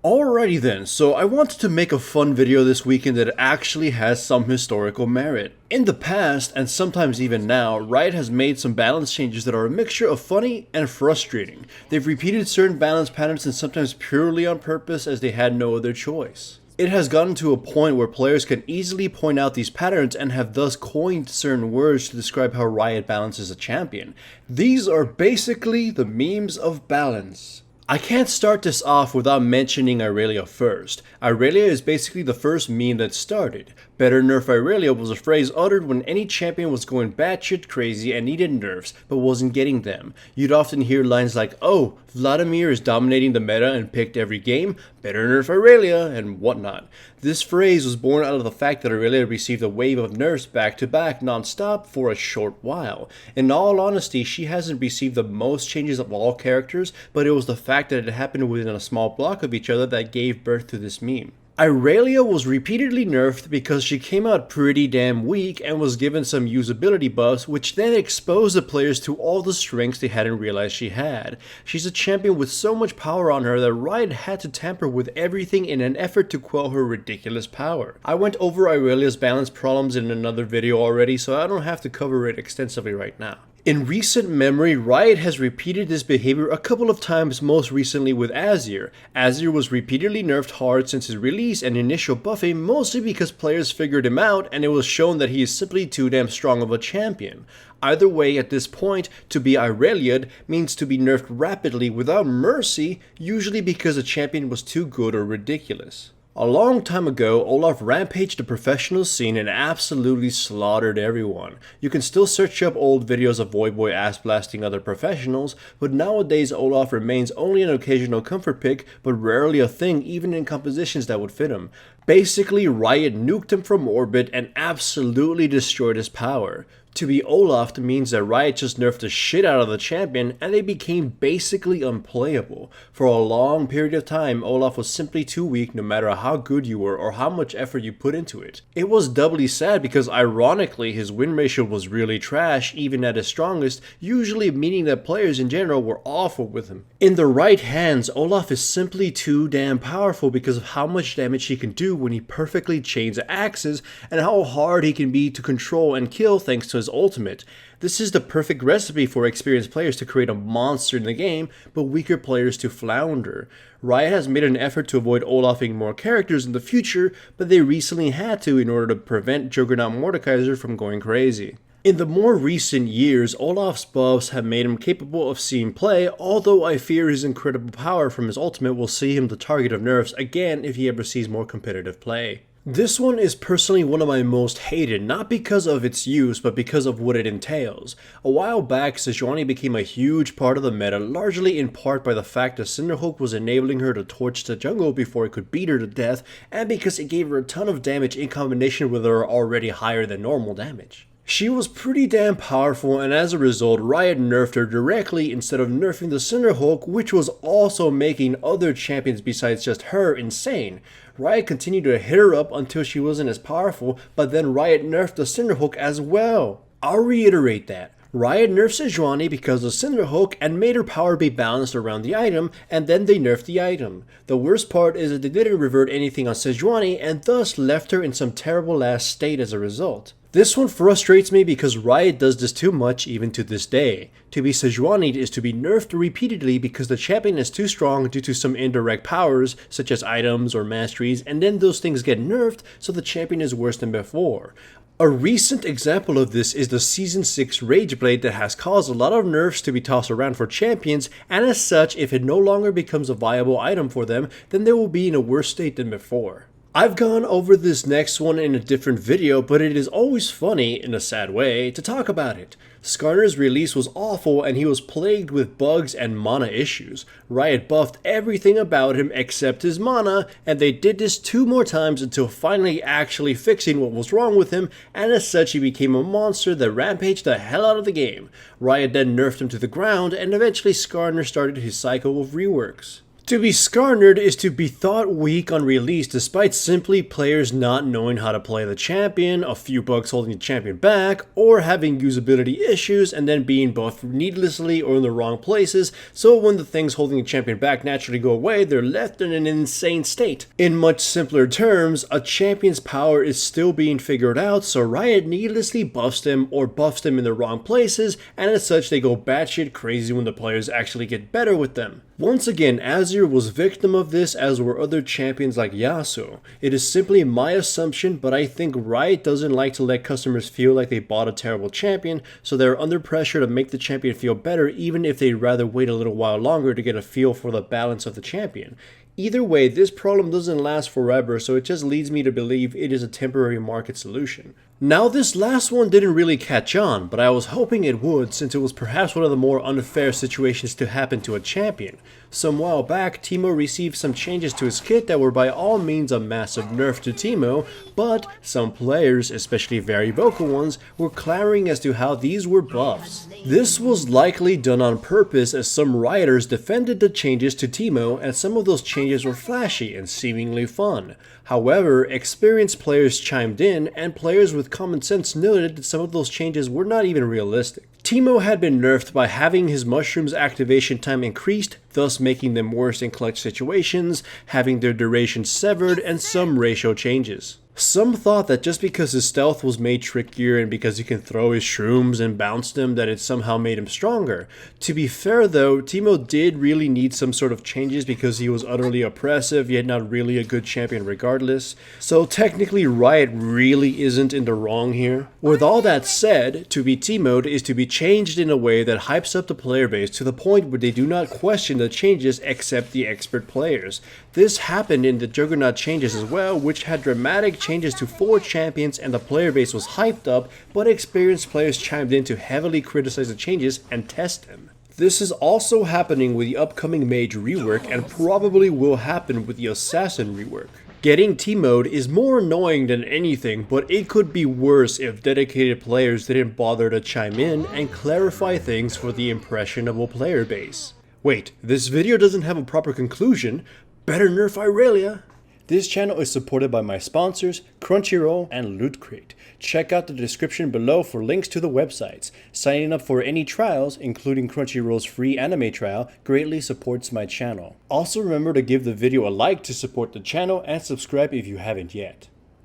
Alrighty then, so I wanted to make a fun video this weekend that actually has some historical merit. In the past, and sometimes even now, Riot has made some balance changes that are a mixture of funny and frustrating. They've repeated certain balance patterns and sometimes purely on purpose as they had no other choice. It has gotten to a point where players can easily point out these patterns and have thus coined certain words to describe how Riot balances a champion. These are basically the memes of balance. I can't start this off without mentioning Irelia first. Irelia is basically the first meme that started. Better nerf Irelia was a phrase uttered when any champion was going batshit crazy and needed nerfs, but wasn't getting them. You'd often hear lines like, "Oh, Vladimir is dominating the meta and picked every game, better nerf Irelia," and whatnot. This phrase was born out of the fact that Irelia received a wave of nerfs back to back non-stop for a short while. In all honesty, she hasn't received the most changes of all characters, but it was the fact that it happened within a small block of each other that gave birth to this meme. Irelia was repeatedly nerfed because she came out pretty damn weak and was given some usability buffs, which then exposed the players to all the strengths they hadn't realized she had. She's a champion with so much power on her that Riot had to tamper with everything in an effort to quell her ridiculous power. I went over Irelia's balance problems in another video already, so I don't have to cover it extensively right now. In recent memory, Riot has repeated this behavior a couple of times, most recently with Azir. Azir was repeatedly nerfed hard since his release and initial buffing, mostly because players figured him out and it was shown that he is simply too damn strong of a champion. Either way, at this point, to be Irelia'd means to be nerfed rapidly without mercy, usually because a champion was too good or ridiculous. A long time ago, Olaf rampaged the professional scene and absolutely slaughtered everyone. You can still search up old videos of Voyboy ass blasting other professionals, but nowadays Olaf remains only an occasional comfort pick, but rarely a thing even in compositions that would fit him. Basically, Riot nuked him from orbit and absolutely destroyed his power. To be Olaf means that Riot just nerfed the shit out of the champion and they became basically unplayable. For a long period of time, Olaf was simply too weak no matter how good you were or how much effort you put into it. It was doubly sad because ironically his win ratio was really trash even at his strongest, usually meaning that players in general were awful with him. In the right hands, Olaf is simply too damn powerful because of how much damage he can do when he perfectly chains axes and how hard he can be to control and kill thanks to his ultimate. This is the perfect recipe for experienced players to create a monster in the game, but weaker players to flounder. Riot has made an effort to avoid Olafing more characters in the future, but they recently had to in order to prevent Juggernaut Mordekaiser from going crazy. In the more recent years, Olaf's buffs have made him capable of seeing play, although I fear his incredible power from his ultimate will see him the target of nerfs again if he ever sees more competitive play. This one is personally one of my most hated, not because of its use, but because of what it entails. A while back, Sejuani became a huge part of the meta, largely in part by the fact that Cinderhulk was enabling her to torch the jungle before it could beat her to death, and because it gave her a ton of damage in combination with her already higher than normal damage. She was pretty damn powerful, and as a result, Riot nerfed her directly instead of nerfing the Cinderhulk, which was also making other champions besides just her insane. Riot continued to hit her up until she wasn't as powerful, but then Riot nerfed the Cinderhulk as well. I'll reiterate that. Riot nerfed Sejuani because of Cinderhulk and made her power be balanced around the item, and then they nerfed the item. The worst part is that they didn't revert anything on Sejuani and thus left her in some terrible ass state as a result. This one frustrates me because Riot does this too much even to this day. To be Sejuani'd is to be nerfed repeatedly because the champion is too strong due to some indirect powers such as items or masteries, and then those things get nerfed so the champion is worse than before. A recent example of this is the Season 6 Rageblade that has caused a lot of nerfs to be tossed around for champions, and as such, if it no longer becomes a viable item for them, then they will be in a worse state than before. I've gone over this next one in a different video, but it is always funny, in a sad way, to talk about it. Skarner's release was awful and he was plagued with bugs and mana issues. Riot buffed everything about him except his mana, and they did this 2 more times until finally actually fixing what was wrong with him, and as such he became a monster that rampaged the hell out of the game. Riot then nerfed him to the ground, and eventually Skarner started his cycle of reworks. To be skarnered is to be thought weak on release despite simply players not knowing how to play the champion, a few bugs holding the champion back, or having usability issues and then being buffed needlessly or in the wrong places, so when the things holding the champion back naturally go away, they're left in an insane state. In much simpler terms, a champion's power is still being figured out, so Riot needlessly buffs them or buffs them in the wrong places, and as such they go batshit crazy when the players actually get better with them. Once again, Azir was victim of this, as were other champions like Yasuo. It is simply my assumption, but I think Riot doesn't like to let customers feel like they bought a terrible champion, so they're under pressure to make the champion feel better even if they'd rather wait a little while longer to get a feel for the balance of the champion. Either way, this problem doesn't last forever, so it just leads me to believe it is a temporary market solution. Now, this last one didn't really catch on, but I was hoping it would, since it was perhaps one of the more unfair situations to happen to a champion. Some while back, Teemo received some changes to his kit that were by all means a massive nerf to Teemo, but some players, especially very vocal ones, were clamoring as to how these were buffs. This was likely done on purpose, as some rioters defended the changes to Teemo, and some of those changes were flashy and seemingly fun. However, experienced players chimed in, and players with common sense noted that some of those changes were not even realistic. Teemo had been nerfed by having his mushrooms activation time increased, thus making them worse in clutch situations, having their duration severed, and some ratio changes. Some thought that just because his stealth was made trickier and because he can throw his shrooms and bounce them, that it somehow made him stronger. To be fair though, Teemo did really need some sort of changes because he was utterly oppressive, yet not really a good champion regardless. So technically Riot really isn't in the wrong here. With all that said, to be Teemo'd is to be changed in a way that hypes up the player base to the point where they do not question the changes except the expert players. This happened in the Juggernaut changes as well, which had dramatic changes to 4 champions and the player base was hyped up, but experienced players chimed in to heavily criticize the changes and test them. This is also happening with the upcoming Mage rework and probably will happen with the Assassin rework. Getting Teemo'd is more annoying than anything, but it could be worse if dedicated players didn't bother to chime in and clarify things for the impressionable player base. Wait, this video doesn't have a proper conclusion. Better nerf Irelia. This channel is supported by my sponsors, Crunchyroll and Loot Crate. Check out the description below for links to the websites. Signing up for any trials, including Crunchyroll's free anime trial, greatly supports my channel. Also remember to give the video a like to support the channel and subscribe if you haven't yet.